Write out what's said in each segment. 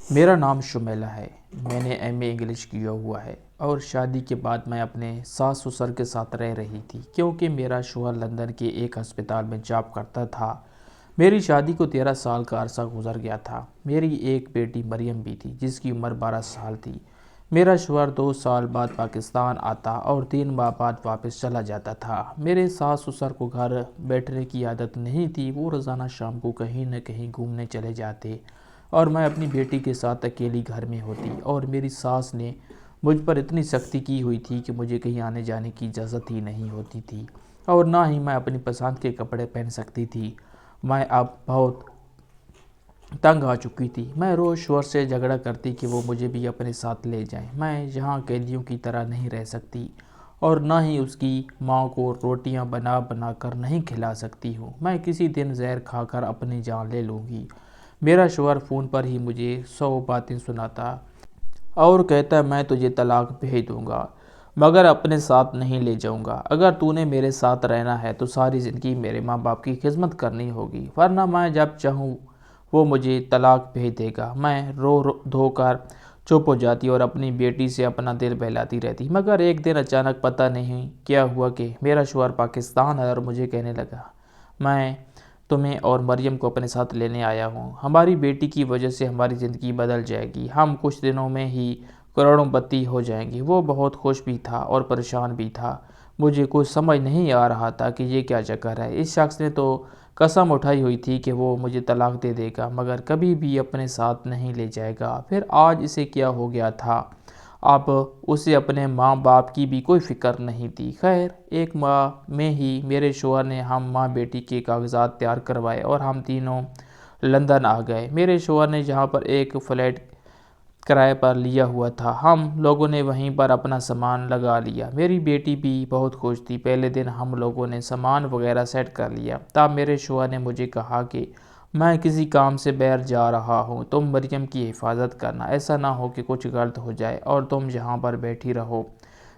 میرا نام شمیلہ ہے۔ میں نے ایم اے انگلش کیا ہوا ہے اور شادی کے بعد میں اپنے ساس سسر کے ساتھ رہ رہی تھی کیونکہ میرا شوہر لندن کے ایک ہسپتال میں جاب کرتا تھا۔ میری شادی کو 13 سال کا عرصہ گزر گیا تھا۔ میری ایک بیٹی مریم بھی تھی جس کی عمر 12 سال تھی۔ میرا شوہر 2 سال بعد پاکستان آتا اور 3 ماہ بعد واپس چلا جاتا تھا۔ میرے ساس سسر کو گھر بیٹھنے کی عادت نہیں تھی۔ وہ روزانہ شام کو کہیں نہ کہیں گھومنے چلے جاتے اور میں اپنی بیٹی کے ساتھ اکیلی گھر میں ہوتی، اور میری ساس نے مجھ پر اتنی سختی کی ہوئی تھی کہ مجھے کہیں آنے جانے کی اجازت ہی نہیں ہوتی تھی اور نہ ہی میں اپنی پسند کے کپڑے پہن سکتی تھی۔ میں اب بہت تنگ آ چکی تھی۔ میں روز شوہر سے جھگڑا کرتی کہ وہ مجھے بھی اپنے ساتھ لے جائیں۔ میں یہاں قیدیوں کی طرح نہیں رہ سکتی اور نہ ہی اس کی ماں کو روٹیاں بنا بنا کر نہیں کھلا سکتی ہوں۔ میں کسی دن زہر کھا کر اپنی جان لے لوں گی۔ میرا شوہر فون پر ہی مجھے 100 باتیں سناتا اور کہتا میں تجھے طلاق بھیج دوں گا مگر اپنے ساتھ نہیں لے جاؤں گا۔ اگر تو نے میرے ساتھ رہنا ہے تو ساری زندگی میرے ماں باپ کی خدمت کرنی ہوگی، ورنہ میں جب چاہوں وہ مجھے طلاق بھیج دے گا۔ میں رو دھو کر چپ ہو جاتی اور اپنی بیٹی سے اپنا دل بہلاتی رہتی، مگر ایک دن اچانک پتہ نہیں کیا ہوا کہ میرا شوہر پاکستان آیا اور مجھے کہنے لگا میں تمہیں اور مریم کو اپنے ساتھ لینے آیا ہوں۔ ہماری بیٹی کی وجہ سے ہماری زندگی بدل جائے گی، ہم کچھ دنوں میں ہی کروڑوں پتی ہو جائیں گے۔ وہ بہت خوش بھی تھا اور پریشان بھی تھا۔ مجھے کچھ سمجھ نہیں آ رہا تھا کہ یہ کیا چکر ہے۔ اس شخص نے تو قسم اٹھائی ہوئی تھی کہ وہ مجھے طلاق دے دے گا مگر کبھی بھی اپنے ساتھ نہیں لے جائے گا۔ پھر آج اسے کیا ہو گیا تھا؟ اب اسے اپنے ماں باپ کی بھی کوئی فکر نہیں تھی۔ خیر، 1 ماہ میں ہی میرے شوہر نے ہم ماں بیٹی کے کاغذات تیار کروائے اور ہم تینوں لندن آ گئے۔ میرے شوہر نے جہاں پر ایک فلیٹ کرائے پر لیا ہوا تھا، ہم لوگوں نے وہیں پر اپنا سامان لگا لیا۔ میری بیٹی بھی بہت خوش تھی۔ پہلے دن ہم لوگوں نے سامان وغیرہ سیٹ کر لیا۔ تب میرے شوہر نے مجھے کہا کہ میں کسی کام سے باہر جا رہا ہوں، تم مریم کی حفاظت کرنا، ایسا نہ ہو کہ کچھ غلط ہو جائے اور تم یہاں پر بیٹھی رہو۔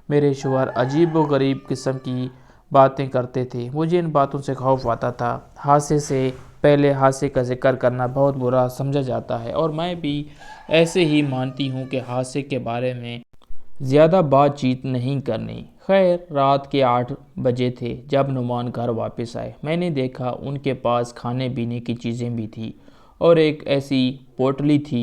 میرے شوہر عجیب و غریب قسم کی باتیں کرتے تھے، مجھے ان باتوں سے خوف آتا تھا۔ حادثے سے پہلے حادثے کا ذکر کرنا بہت برا سمجھا جاتا ہے اور میں بھی ایسے ہی مانتی ہوں کہ حادثے کے بارے میں زیادہ بات چیت نہیں کرنی۔ خیر، رات کے 8 بجے تھے جب نعمان گھر واپس آئے۔ میں نے دیکھا ان کے پاس کھانے پینے کی چیزیں بھی تھیں اور ایک ایسی پوٹلی تھی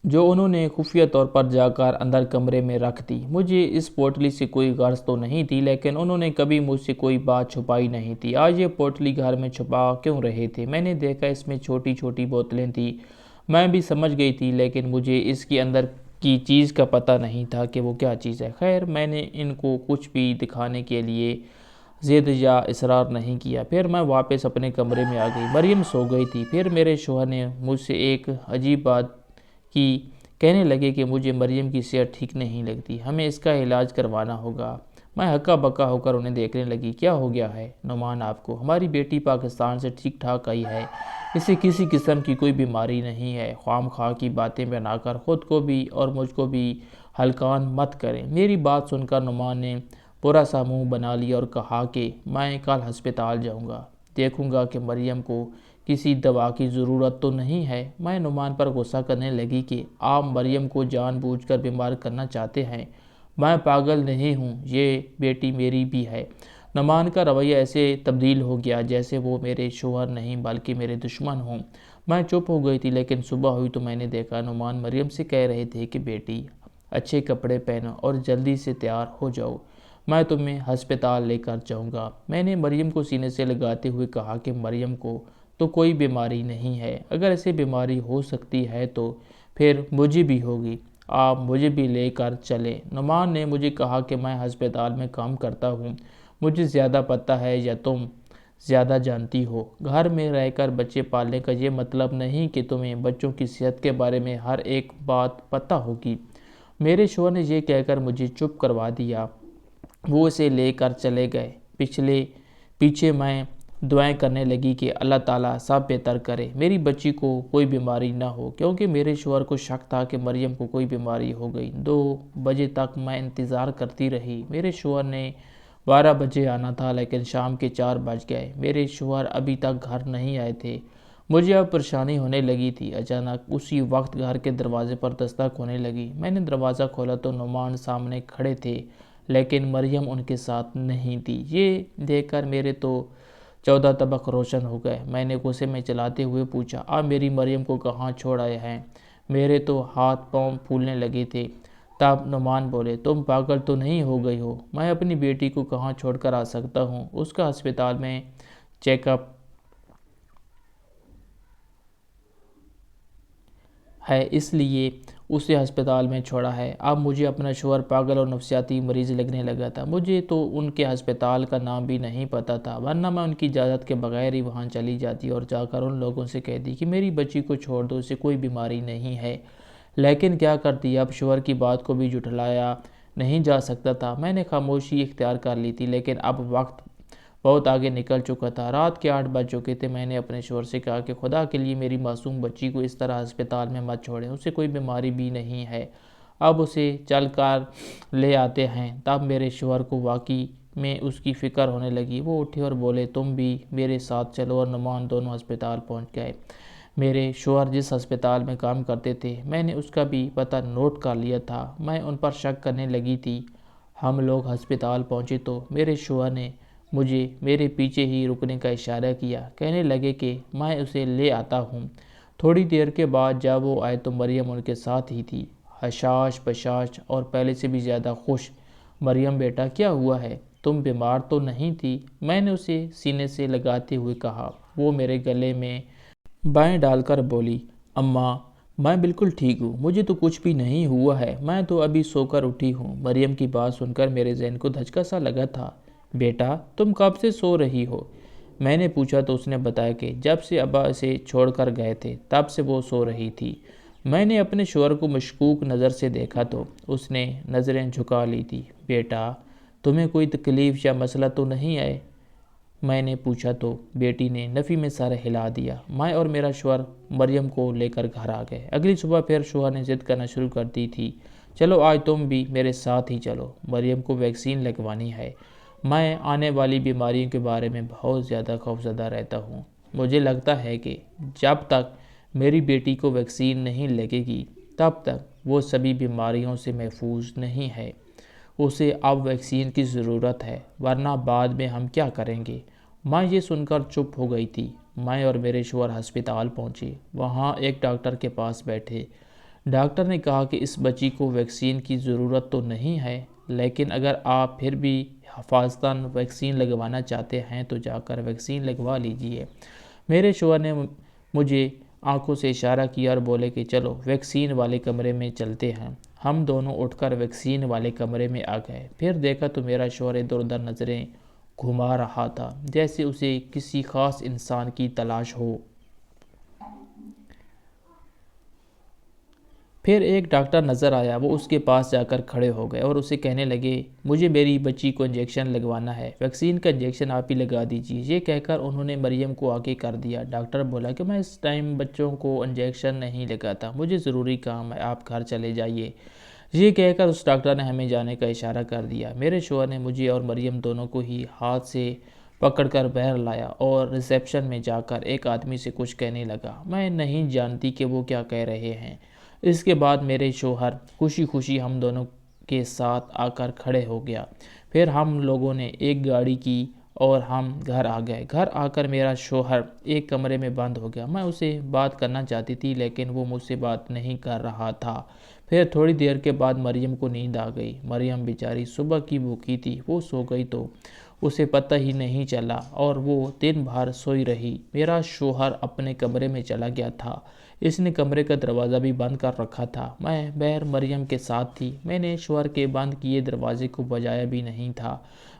جو انہوں نے خفیہ طور پر جا کر اندر کمرے میں رکھ دی۔ مجھے اس پوٹلی سے کوئی غرض تو نہیں تھی لیکن انہوں نے کبھی مجھ سے کوئی بات چھپائی نہیں تھی۔ آج یہ پوٹلی گھر میں چھپا کیوں رہے تھے؟ میں نے دیکھا اس میں چھوٹی چھوٹی بوتلیں تھیں۔ میں بھی سمجھ گئی تھی لیکن مجھے اس کے اندر کی چیز کا پتہ نہیں تھا کہ وہ کیا چیز ہے۔ خیر، میں نے ان کو کچھ بھی دکھانے کے لیے ضد یا اصرار نہیں کیا۔ پھر میں واپس اپنے کمرے میں آ گئی۔ مریم سو گئی تھی۔ پھر میرے شوہر نے مجھ سے ایک عجیب بات کی، کہنے لگے کہ مجھے مریم کی صحت ٹھیک نہیں لگتی، ہمیں اس کا علاج کروانا ہوگا۔ میں ہکا بکا ہو کر انہیں دیکھنے لگی۔ کیا ہو گیا ہے نعمان آپ کو؟ ہماری بیٹی پاکستان سے ٹھیک ٹھاک آئی ہے، اسے کسی قسم کی کوئی بیماری نہیں ہے۔ خواہ مخواہ کی باتیں بنا کر خود کو بھی اور مجھ کو بھی ہلکان مت کریں۔ میری بات سن کر نعمان نے برا سا منہ بنا لیا اور کہا کہ میں کل ہسپتال جاؤں گا، دیکھوں گا کہ مریم کو کسی دوا کی ضرورت تو نہیں ہے۔ میں نعمان پر غصہ کرنے لگی کہ آپ مریم کو جان بوجھ کر بیمار کرنا چاہتے ہیں۔ میں پاگل نہیں ہوں، یہ بیٹی میری بھی ہے۔ نعمان کا رویہ ایسے تبدیل ہو گیا جیسے وہ میرے شوہر نہیں بلکہ میرے دشمن ہوں۔ میں چپ ہو گئی تھی لیکن صبح ہوئی تو میں نے دیکھا نعمان مریم سے کہہ رہے تھے کہ بیٹی اچھے کپڑے پہنو اور جلدی سے تیار ہو جاؤ، میں تمہیں ہسپتال لے کر جاؤں گا۔ میں نے مریم کو سینے سے لگاتے ہوئے کہا کہ مریم کو تو کوئی بیماری نہیں ہے، اگر اسے بیماری ہو سکتی ہے تو پھر مجھے بھی ہوگی، آپ مجھے بھی لے کر چلیں۔ نعمان نے مجھے کہا کہ میں ہسپتال میں کام کرتا ہوں، مجھے زیادہ پتہ ہے یا تم زیادہ جانتی ہو۔ گھر میں رہ کر بچے پالنے کا یہ مطلب نہیں کہ تمہیں بچوں کی صحت کے بارے میں ہر ایک بات پتہ ہوگی۔ میرے شوہر نے یہ کہہ کر مجھے چپ کروا دیا۔ وہ اسے لے کر چلے گئے۔ پیچھے میں دعائیں کرنے لگی کہ اللہ تعالیٰ سب بہتر کرے، میری بچی کو کوئی بیماری نہ ہو، کیونکہ میرے شوہر کو شک تھا کہ مریم کو کوئی بیماری ہو گئی۔ 2 بجے تک میں انتظار کرتی رہی۔ میرے شوہر نے 12 بجے آنا تھا لیکن شام کے 4 بج گئے۔ میرے شوہر ابھی تک گھر نہیں آئے تھے۔ مجھے اب پریشانی ہونے لگی تھی۔ اچانک اسی وقت گھر کے دروازے پر دستک ہونے لگی۔ میں نے دروازہ کھولا تو نعمان سامنے کھڑے تھے، لیکن مریم ان کے ساتھ نہیں تھی۔ یہ دیکھ کر میرے تو 14 طبق روشن ہو گئے۔ میں نے غصے میں چلاتے ہوئے پوچھا، آپ میری مریم کو کہاں چھوڑ آئے ہیں؟ میرے تو ہاتھ پاؤں پھولنے لگے تھے۔ تب نعمان بولے، تم پاگل تو نہیں ہو گئی ہو؟ میں اپنی بیٹی کو کہاں چھوڑ کر آ سکتا ہوں؟ اس کا ہسپتال میں چیک اپ ہے، اس لیے اسے ہسپتال میں چھوڑا ہے۔ اب مجھے اپنا شوہر پاگل اور نفسیاتی مریض لگنے لگا تھا۔ مجھے تو ان کے ہسپتال کا نام بھی نہیں پتہ تھا، ورنہ میں ان کی اجازت کے بغیر ہی وہاں چلی جاتی اور جا کر ان لوگوں سے کہتی کہ میری بچی کو چھوڑ دو، اسے کوئی بیماری نہیں ہے۔ لیکن کیا کرتی، اب شوہر کی بات کو بھی جھٹلایا نہیں جا سکتا تھا۔ میں نے خاموشی اختیار کر لی تھی، لیکن اب وقت بہت آگے نکل چکا تھا۔ رات کے 8 بج چکے تھے۔ میں نے اپنے شوہر سے کہا کہ خدا کے لیے میری معصوم بچی کو اس طرح ہسپتال میں مت چھوڑیں، اسے کوئی بیماری بھی نہیں ہے، اب اسے چل کر لے آتے ہیں۔ تب میرے شوہر کو واقعی میں اس کی فکر ہونے لگی۔ وہ اٹھے اور بولے، تم بھی میرے ساتھ چلو، اور نعمان دونوں ہسپتال پہنچ گئے۔ میرے شوہر جس ہسپتال میں کام کرتے تھے، میں نے اس کا بھی پتہ نوٹ کر لیا تھا۔ میں ان پر شک کرنے لگی تھی۔ ہم لوگ ہسپتال پہنچے تو میرے شوہر نے مجھے میرے پیچھے ہی رکنے کا اشارہ کیا، کہنے لگے کہ میں اسے لے آتا ہوں۔ تھوڑی دیر کے بعد جب وہ آئے تو مریم ان کے ساتھ ہی تھی، حشاش بشاش اور پہلے سے بھی زیادہ خوش۔ مریم بیٹا، کیا ہوا ہے؟ تم بیمار تو نہیں تھی؟ میں نے اسے سینے سے لگاتے ہوئے کہا۔ وہ میرے گلے میں بائیں ڈال کر بولی، اماں میں بالکل ٹھیک ہوں، مجھے تو کچھ بھی نہیں ہوا ہے، میں تو ابھی سو کر اٹھی ہوں۔ مریم کی بات سن کر میرے ذہن کو دھچکا سا لگا تھا۔ بیٹا تم کب سے سو رہی ہو؟ میں نے پوچھا تو اس نے بتایا کہ جب سے ابا اسے چھوڑ کر گئے تھے تب سے وہ سو رہی تھی۔ میں نے اپنے شوہر کو مشکوک نظر سے دیکھا تو اس نے نظریں جھکا لی تھی۔ بیٹا تمہیں کوئی تکلیف یا مسئلہ تو نہیں ہے؟ میں نے پوچھا تو بیٹی نے نفی میں سر ہلا دیا۔ میں اور میرا شوہر مریم کو لے کر گھر آ گئے۔ اگلی صبح پھر شوہر نے ضد کرنا شروع کر دی تھی، چلو آج تم بھی میرے ساتھ ہی چلو، مریم کو ویکسین لگوانی ہے۔ میں آنے والی بیماریوں کے بارے میں بہت زیادہ خوفزدہ رہتا ہوں۔ مجھے لگتا ہے کہ جب تک میری بیٹی کو ویکسین نہیں لگے گی تب تک وہ سبھی بیماریوں سے محفوظ نہیں ہے۔ اسے اب ویکسین کی ضرورت ہے، ورنہ بعد میں ہم کیا کریں گے؟ ماں یہ سن کر چپ ہو گئی تھی۔ میں اور میرے شوہر ہسپتال پہنچے۔ وہاں ایک ڈاکٹر کے پاس بیٹھے۔ ڈاکٹر نے کہا کہ اس بچی کو ویکسین کی ضرورت تو نہیں ہے، لیکن اگر آپ پھر بھی حفاظتاً ویکسین لگوانا چاہتے ہیں تو جا کر ویکسین لگوا لیجئے۔ میرے شوہر نے مجھے آنکھوں سے اشارہ کیا اور بولے کہ چلو ویکسین والے کمرے میں چلتے ہیں۔ ہم دونوں اٹھ کر ویکسین والے کمرے میں آ گئے۔ پھر دیکھا تو میرا شوہر ادھر ادھر نظریں گھما رہا تھا، جیسے اسے کسی خاص انسان کی تلاش ہو۔ پھر ایک ڈاکٹر نظر آیا، وہ اس کے پاس جا کر کھڑے ہو گئے اور اسے کہنے لگے، مجھے میری بچی کو انجیکشن لگوانا ہے، ویکسین کا انجیکشن آپ ہی لگا دیجیے۔ یہ کہہ کر انہوں نے مریم کو آگے کر دیا۔ ڈاکٹر بولا کہ میں اس ٹائم بچوں کو انجیکشن نہیں لگاتا، مجھے ضروری کام ہے، آپ گھر چلے جائیے۔ یہ کہہ کر اس ڈاکٹر نے ہمیں جانے کا اشارہ کر دیا۔ میرے شوہر نے مجھے اور مریم دونوں کو ہی ہاتھ سے پکڑ کر باہر لایا اور ریسیپشن میں جا کر ایک آدمی سے کچھ کہنے لگا۔ میں نہیں جانتی کہ وہ کیا کہہ رہے ہیں۔ اس کے بعد میرے شوہر خوشی خوشی ہم دونوں کے ساتھ آ کر کھڑے ہو گیا۔ پھر ہم لوگوں نے ایک گاڑی کی اور ہم گھر آ گئے۔ گھر آ کر میرا شوہر ایک کمرے میں بند ہو گیا۔ میں اسے بات کرنا چاہتی تھی، لیکن وہ مجھ سے بات نہیں کر رہا تھا۔ پھر تھوڑی دیر کے بعد مریم کو نیند آ گئی۔ مریم بیچاری صبح کی بھوکی تھی، وہ سو گئی تو اسے پتہ ہی نہیں چلا اور وہ دن بھر سوئی رہی۔ میرا شوہر اپنے کمرے میں چلا گیا تھا۔ اس نے کمرے کا دروازہ بھی بند کر رکھا تھا۔ میں باہر مریم کے ساتھ تھی۔ میں نے شوہر کے بند کیے دروازے کو بجایا بھی نہیں تھا۔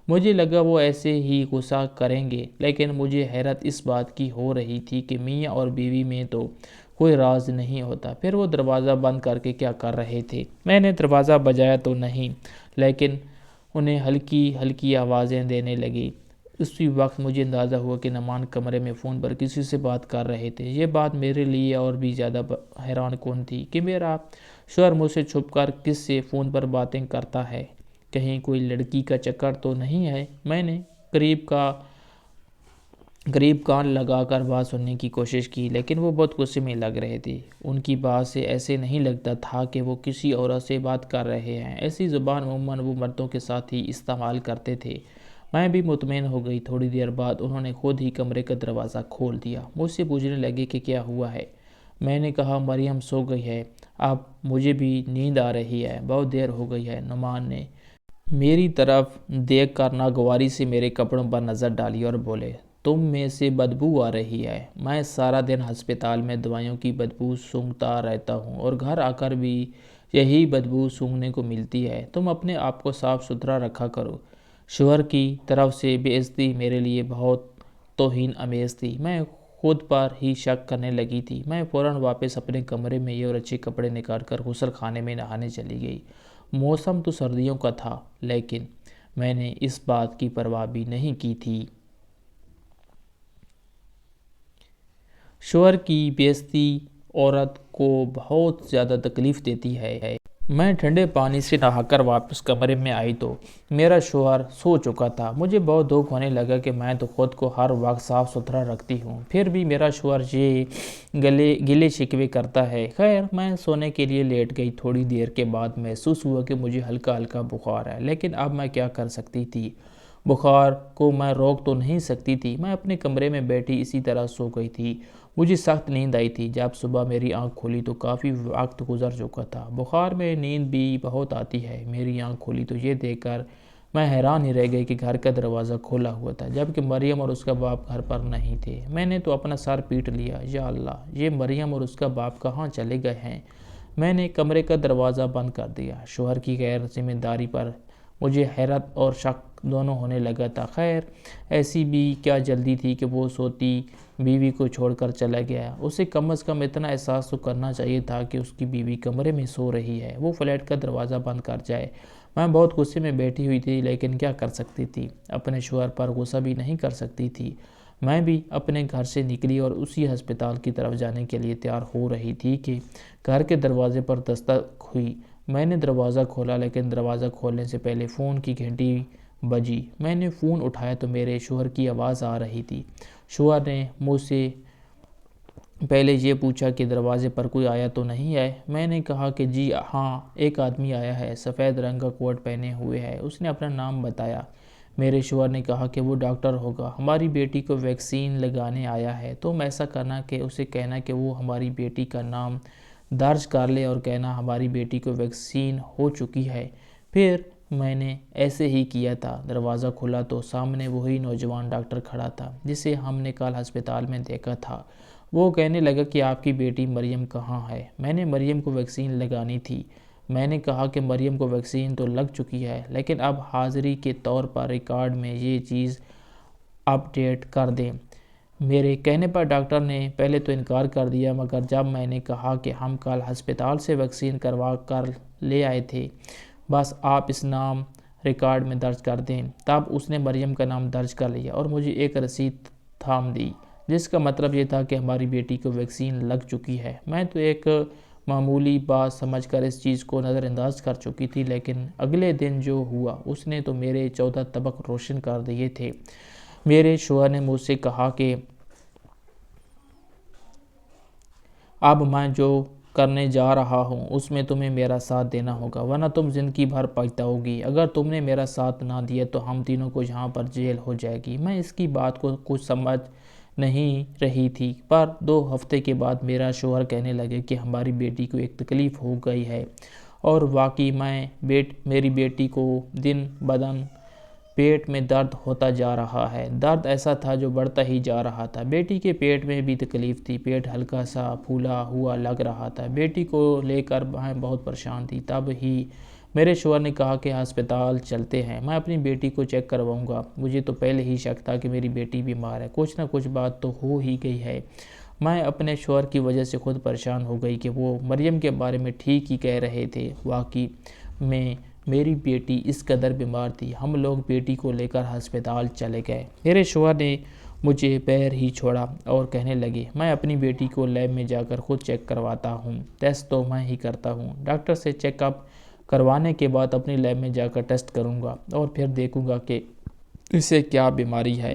مجھے لگا وہ ایسے ہی غصہ کریں گے، لیکن مجھے حیرت اس بات کی ہو رہی تھی کہ میاں اور بیوی میں تو کوئی راز نہیں ہوتا، پھر وہ دروازہ بند کر کے کیا کر رہے تھے؟ میں نے دروازہ بجایا تو نہیں، لیکن انہیں ہلکی ہلکی آوازیں دینے لگی۔ اسی وقت مجھے اندازہ ہوا کہ نعمان کمرے میں فون پر کسی سے بات کر رہے تھے۔ یہ بات میرے لیے اور بھی زیادہ حیران کن تھی کہ میرا شوہر مجھ سے چھپ کر کس سے فون پر باتیں کرتا ہے، کہیں کوئی لڑکی کا چکر تو نہیں ہے۔ میں نے قریب کا قریب کان لگا کر بات سننے کی کوشش کی، لیکن وہ بہت غصے میں لگ رہے تھے۔ ان کی بات سے ایسے نہیں لگتا تھا کہ وہ کسی عورت سے بات کر رہے ہیں۔ ایسی زبان عموماً وہ مردوں کے ساتھ ہی استعمال کرتے تھے۔ میں بھی مطمئن ہو گئی۔ تھوڑی دیر بعد انہوں نے خود ہی کمرے کا دروازہ کھول دیا۔ مجھ سے پوچھنے لگے کہ کیا ہوا ہے۔ میں نے کہا مریم سو گئی ہے، اب مجھے بھی نیند آ رہی ہے، بہت دیر ہو گئی ہے۔ نعمان نے میری طرف دیکھ کر ناگواری سے میرے کپڑوں پر نظر ڈالی اور بولے، تم میں سے بدبو آ رہی ہے۔ میں سارا دن ہسپتال میں دوائیوں کی بدبو سونگھتا رہتا ہوں اور گھر آ کر بھی یہی بدبو سونگھنے کو ملتی ہے۔ تم اپنے آپ کو صاف ستھرا رکھا کرو۔ شوہر کی طرف سے بے عزتی میرے لیے بہت توہین آمیز تھی۔ میں خود پر ہی شک کرنے لگی تھی۔ میں فوراً واپس اپنے کمرے میں اور اچھے کپڑے نکال کر غسل خانے میں نہانے چلی گئی۔ موسم تو سردیوں کا تھا، لیکن میں نے اس بات کی پرواہ بھی نہیں کی تھی۔ شوہر کی بے عزتی عورت کو بہت زیادہ تکلیف دیتی ہے۔ میں ٹھنڈے پانی سے نہا کر واپس کمرے میں آئی تو میرا شوہر سو چکا تھا۔ مجھے بہت دکھ ہونے لگا کہ میں تو خود کو ہر وقت صاف ستھرا رکھتی ہوں، پھر بھی میرا شوہر یہ گلے شکوے کرتا ہے۔ خیر، میں سونے کے لیے لیٹ گئی۔ تھوڑی دیر کے بعد محسوس ہوا کہ مجھے ہلکا ہلکا بخار ہے، لیکن اب میں کیا کر سکتی تھی؟ بخار کو میں روک تو نہیں سکتی تھی۔ میں اپنے کمرے میں بیٹھی اسی طرح سو گئی تھی۔ مجھے سخت نیند آئی تھی۔ جب صبح میری آنکھ کھلی تو کافی وقت گزر چکا تھا۔ بخار میں نیند بھی بہت آتی ہے۔ میری آنکھ کھلی تو یہ دیکھ کر میں حیران ہی رہ گئی کہ گھر کا دروازہ کھولا ہوا تھا، جبکہ مریم اور اس کا باپ گھر پر نہیں تھے۔ میں نے تو اپنا سر پیٹ لیا، یا اللہ، یہ مریم اور اس کا باپ کہاں چلے گئے ہیں؟ میں نے کمرے کا دروازہ بند کر دیا۔ شوہر کی غیر ذمہ داری پر مجھے حیرت اور شک دونوں ہونے لگا تھا۔ خیر، ایسی بھی کیا جلدی تھی کہ وہ سوتی بیوی کو چھوڑ کر چلا گیا؟ اسے کم از کم اتنا احساس تو کرنا چاہیے تھا کہ اس کی بیوی کمرے میں سو رہی ہے، وہ فلیٹ کا دروازہ بند کر جائے۔ میں بہت غصے میں بیٹھی ہوئی تھی، لیکن کیا کر سکتی تھی؟ اپنے شوہر پر غصہ بھی نہیں کر سکتی تھی۔ میں بھی اپنے گھر سے نکلی اور اسی ہسپتال کی طرف جانے کے لیے تیار ہو رہی تھی کہ گھر کے دروازے پر دستک ہوئی۔ میں نے دروازہ کھولا، لیکن دروازہ کھولنے سے پہلے فون کی گھنٹی بجی۔ میں نے فون اٹھایا تو میرے شوہر کی آواز آ رہی تھی۔ شوہر نے مجھ سے پہلے یہ پوچھا کہ دروازے پر کوئی آیا تو نہیں ہے۔ میں نے کہا کہ جی ہاں، ایک آدمی آیا ہے، سفید رنگ کا کوٹ پہنے ہوئے ہے۔ اس نے اپنا نام بتایا۔ میرے شوہر نے کہا کہ وہ ڈاکٹر ہوگا، ہماری بیٹی کو ویکسین لگانے آیا ہے۔ تم ایسا کرنا کہ اسے کہنا کہ وہ ہماری بیٹی کا نام درج کر لے اور کہنا ہماری بیٹی کو ویکسین ہو چکی ہے۔ پھر میں نے ایسے ہی کیا تھا۔ دروازہ کھلا تو سامنے وہی نوجوان ڈاکٹر کھڑا تھا جسے ہم نے کل ہسپتال میں دیکھا تھا۔ وہ کہنے لگا کہ آپ کی بیٹی مریم کہاں ہے؟ میں نے مریم کو ویکسین لگانی تھی۔ میں نے کہا کہ مریم کو ویکسین تو لگ چکی ہے، لیکن اب حاضری کے طور پر ریکارڈ میں یہ چیز اپ ڈیٹ کر دیں۔ میرے کہنے پر ڈاکٹر نے پہلے تو انکار کر دیا، مگر جب میں نے کہا کہ ہم کل ہسپتال سے ویکسین کروا کر لے آئے تھے، بس آپ اس نام ریکارڈ میں درج کر دیں، تب اس نے مریم کا نام درج کر لیا اور مجھے ایک رسید تھام دی، جس کا مطلب یہ تھا کہ ہماری بیٹی کو ویکسین لگ چکی ہے۔ میں تو ایک معمولی بات سمجھ کر اس چیز کو نظر انداز کر چکی تھی، لیکن اگلے دن جو ہوا اس نے تو میرے 14 طبق روشن کر دیے تھے۔ میرے شوہر نے مجھ سے کہا کہ اب میں جو کرنے جا رہا ہوں اس میں تمہیں میرا ساتھ دینا ہوگا، ورنہ تم زندگی بھر پچھتاؤ گی۔ اگر تم نے میرا ساتھ نہ دیا تو ہم تینوں کو یہاں پر جیل ہو جائے گی۔ میں اس کی بات کو کچھ سمجھ نہیں رہی تھی، پر 2 ہفتے کے بعد میرا شوہر کہنے لگے کہ ہماری بیٹی کو ایک تکلیف ہو گئی ہے، اور واقعی میری بیٹی کو دن بدن پیٹ میں درد ہوتا جا رہا ہے۔ درد ایسا تھا جو بڑھتا ہی جا رہا تھا۔ بیٹی کے پیٹ میں بھی تکلیف تھی، پیٹ ہلکا سا پھولا ہوا لگ رہا تھا۔ بیٹی کو لے کر میں بہت پریشان تھی۔ تب ہی میرے شوہر نے کہا کہ ہسپتال چلتے ہیں، میں اپنی بیٹی کو چیک کرواؤں گا۔ مجھے تو پہلے ہی شک تھا کہ میری بیٹی بیمار ہے، کچھ نہ کچھ بات تو ہو ہی گئی ہے۔ میں اپنے شوہر کی وجہ سے خود پریشان ہو گئی کہ وہ مریم کے بارے میں ٹھیک ہی کہہ رہے تھے۔ واقعی میں میری بیٹی اس قدر بیمار تھی۔ ہم لوگ بیٹی کو لے کر ہسپتال چلے گئے۔ میرے شوہر نے مجھے پیر ہی چھوڑا اور کہنے لگے، میں اپنی بیٹی کو لیب میں جا کر خود چیک کرواتا ہوں، ٹیسٹ تو میں ہی کرتا ہوں۔ ڈاکٹر سے چیک اپ کروانے کے بعد اپنی لیب میں جا کر ٹیسٹ کروں گا اور پھر دیکھوں گا کہ اسے کیا بیماری ہے۔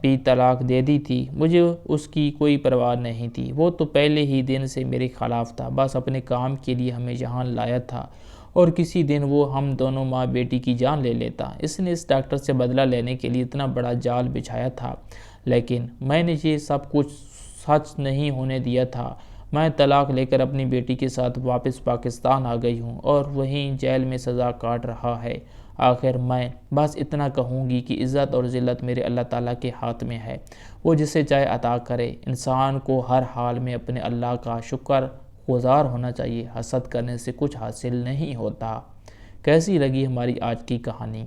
بھی طلاق دے دی تھی، مجھے اس کی کوئی پرواہ نہیں تھی۔ وہ تو پہلے ہی دن سے میرے خلاف تھا، بس اپنے کام کے لیے ہمیں یہاں لایا تھا اور کسی دن وہ ہم دونوں ماں بیٹی کی جان لے لیتا۔ اس نے اس ڈاکٹر سے بدلہ لینے کے لیے اتنا بڑا جال بچھایا تھا، لیکن میں نے یہ سب کچھ سچ نہیں ہونے دیا تھا۔ میں طلاق لے کر اپنی بیٹی کے ساتھ واپس پاکستان آ گئی ہوں اور وہیں جیل میں سزا کاٹ رہا ہے۔ آخر میں بس اتنا کہوں گی کہ عزت اور ذلت میرے اللہ تعالیٰ کے ہاتھ میں ہے، وہ جسے چاہے عطا کرے۔ انسان کو ہر حال میں اپنے اللہ کا شکر گزار ہونا چاہیے، حسد کرنے سے کچھ حاصل نہیں ہوتا۔ کیسی لگی ہماری آج کی کہانی؟